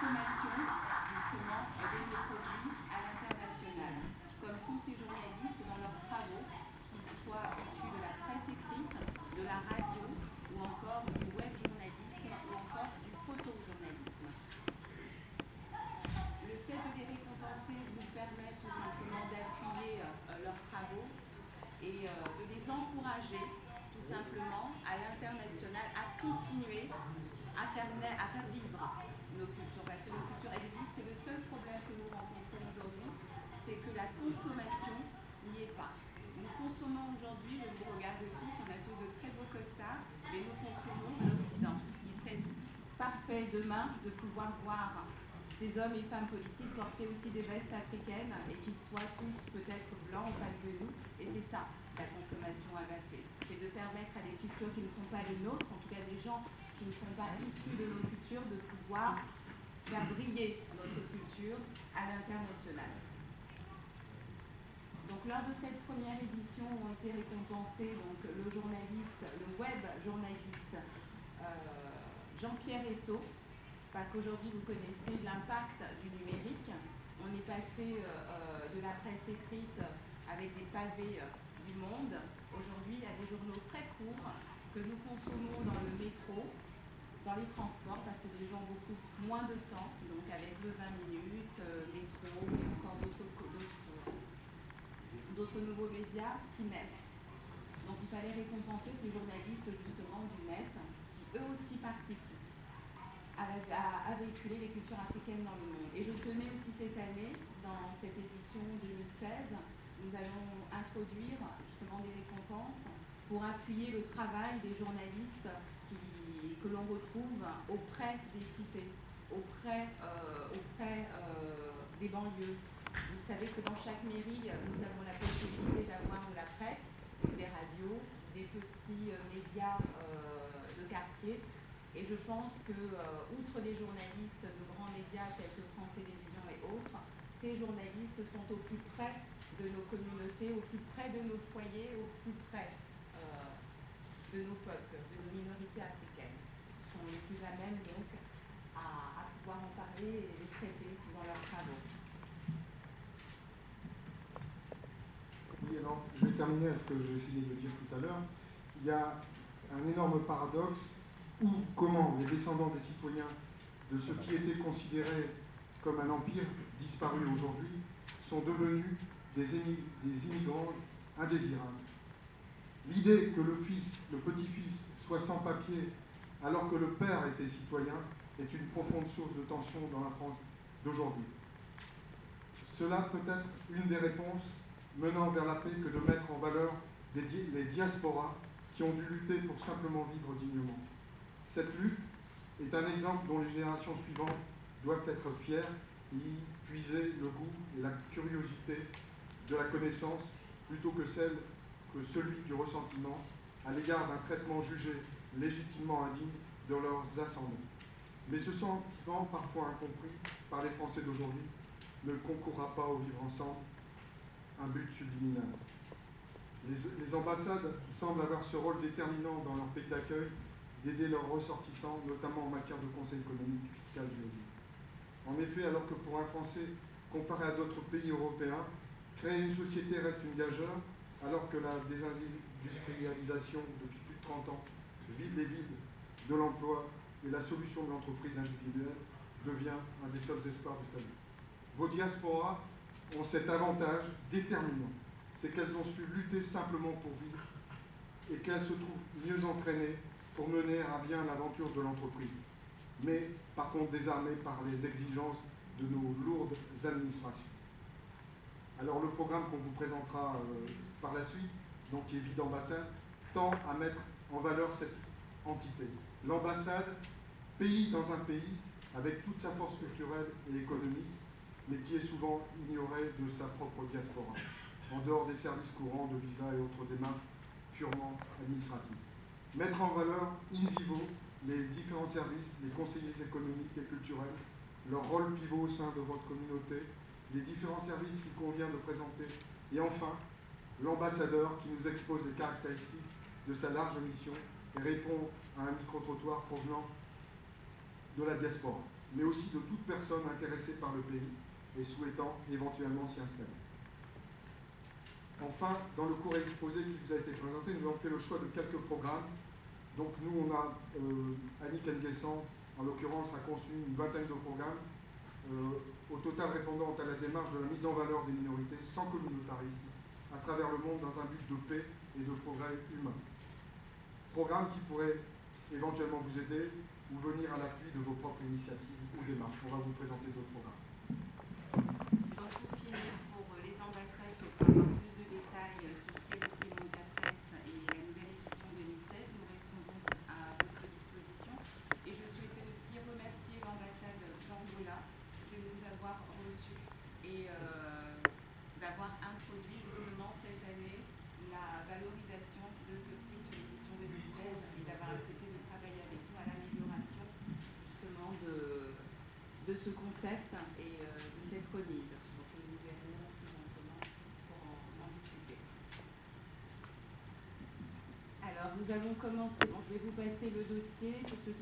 consommation, justement, de nos produits à l'international. Comme tous ces journalistes dans leurs travaux, qu'ils soient issus de la presse écrite, de la radio, ou encore du web journalisme, ou encore du photojournalisme. Le fait de les récompenser nous permet tout simplement d'appuyer leurs travaux et de les encourager tout simplement à l'international à continuer à faire vivre nos cultures. Parce que nos cultures existent, et le seul problème que nous rencontrons aujourd'hui, c'est que la consommation n'y est pas. Nous consommons aujourd'hui, je vous regarde tous, on a tous de très beaux costards, mais nous consommons l'Occident. Il serait parfait demain de pouvoir voir ces hommes et femmes politiques porter aussi des vestes africaines et qu'ils soient tous peut-être blancs en face de nous. Et c'est ça, la consommation inversée. C'est de permettre à des cultures qui ne sont pas les nôtres, en tout cas des gens qui ne sont pas issus de nos cultures, de pouvoir faire briller notre culture à l'international. Donc lors de cette première édition ont été récompensés donc, le web journaliste Jean-Pierre Esso, parce qu'aujourd'hui vous connaissez l'impact du numérique. On est passé de la presse écrite avec des pavés du Monde, aujourd'hui à des journaux très courts que nous consommons dans le métro, dans les transports, parce que les gens ont beaucoup moins de temps, donc avec le 20 minutes, métro, et encore d'autres nouveaux médias qui naissent. Donc il fallait récompenser ces journalistes justement du net, qui eux aussi participent à véhiculer les cultures africaines dans le monde. Et je tenais aussi cette année, dans cette édition 2016, nous allons introduire justement des récompenses pour appuyer le travail des journalistes que l'on retrouve auprès des cités, auprès des banlieues. Vous savez que dans chaque mairie, nous avons la possibilité d'avoir de la presse, des radios, des petits médias de quartier. Et je pense que, outre des journalistes de grands médias tels que France Télévisions et autres, ces journalistes sont au plus près de nos communautés, au plus près de nos foyers, au plus près de nos peuples, de nos minorités africaines. Ils sont les plus à même donc à pouvoir en parler et les traiter dans leurs travaux. Oui, alors je vais terminer à ce que j'ai essayé de dire tout à l'heure. Il y a un énorme paradoxe où, comment les descendants des citoyens de ce qui était considéré comme un empire disparu aujourd'hui sont devenus des immigrants indésirables. L'idée que le petit-fils, soit sans papier alors que le père était citoyen est une profonde source de tension dans la France d'aujourd'hui. Cela peut être une des réponses menant vers la paix que de mettre en valeur les diasporas qui ont dû lutter pour simplement vivre dignement. Cette lutte est un exemple dont les générations suivantes doivent être fières et y puiser le goût et la curiosité de la connaissance plutôt que celui du ressentiment à l'égard d'un traitement jugé légitimement indigne de leurs ascendants. Mais ce sentiment, parfois incompris par les Français d'aujourd'hui, ne concourra pas au vivre ensemble, un but subliminal. Les ambassades semblent avoir ce rôle déterminant dans leur pays d'accueil d'aider leurs ressortissants, notamment en matière de conseil économique, fiscal, juridique. En effet, alors que pour un Français, comparé à d'autres pays européens, créer une société reste une gageure, alors que la désindustrialisation depuis plus de 30 ans vide les villes de l'emploi et la solution de l'entreprise individuelle devient un des seuls espoirs du salut. Vos diasporas ont cet avantage déterminant, c'est qu'elles ont su lutter simplement pour vivre et qu'elles se trouvent mieux entraînées pour mener à bien l'aventure de l'entreprise, mais par contre désarmées par les exigences de nos lourdes administrations. Alors le programme qu'on vous présentera par la suite, donc qui est Vie d'ambassade, tend à mettre en valeur cette entité. L'ambassade, pays dans un pays, avec toute sa force culturelle et économique, mais qui est souvent ignorée de sa propre diaspora, en dehors des services courants de visa et autres démarches purement administratives. Mettre en valeur in vivo les différents services, les conseillers économiques et culturels, leur rôle pivot au sein de votre communauté, les différents services qu'il convient de présenter, et enfin, l'ambassadeur qui nous expose les caractéristiques de sa large mission et répond à un micro-trottoir provenant de la diaspora, mais aussi de toute personne intéressée par le pays et souhaitant éventuellement s'y installer. Enfin, dans le court exposé qui vous a été présenté, nous avons fait le choix de quelques programmes. Donc nous, on a, Annick Nguessan, en l'occurrence, a conçu une vingtaine de programmes, au total répondant à la démarche de la mise en valeur des minorités sans communautarisme, à travers le monde dans un but de paix et de progrès humain. Programme qui pourrait éventuellement vous aider ou venir à l'appui de vos propres initiatives ou démarches. On va vous présenter d'autres programmes. Donc pour finir, pour les ambassadeurs, pour avoir plus de détails sur ce qu'est le Mondial Presse et la nouvelle édition 2016, nous restons donc à votre disposition. Et je souhaitais aussi remercier l'ambassade d'Angola de nous avoir reçus et d'avoir introduit justement cette année la valorisation de ce prix sur l'édition 2016 et d'avoir accepté de travailler avec nous à l'amélioration justement de ce concept et de cette remise. Donc nous vous verrons plus amplement pour en discuter. Alors nous allons commencer. Bon, je vais vous passer le dossier pour ceux qui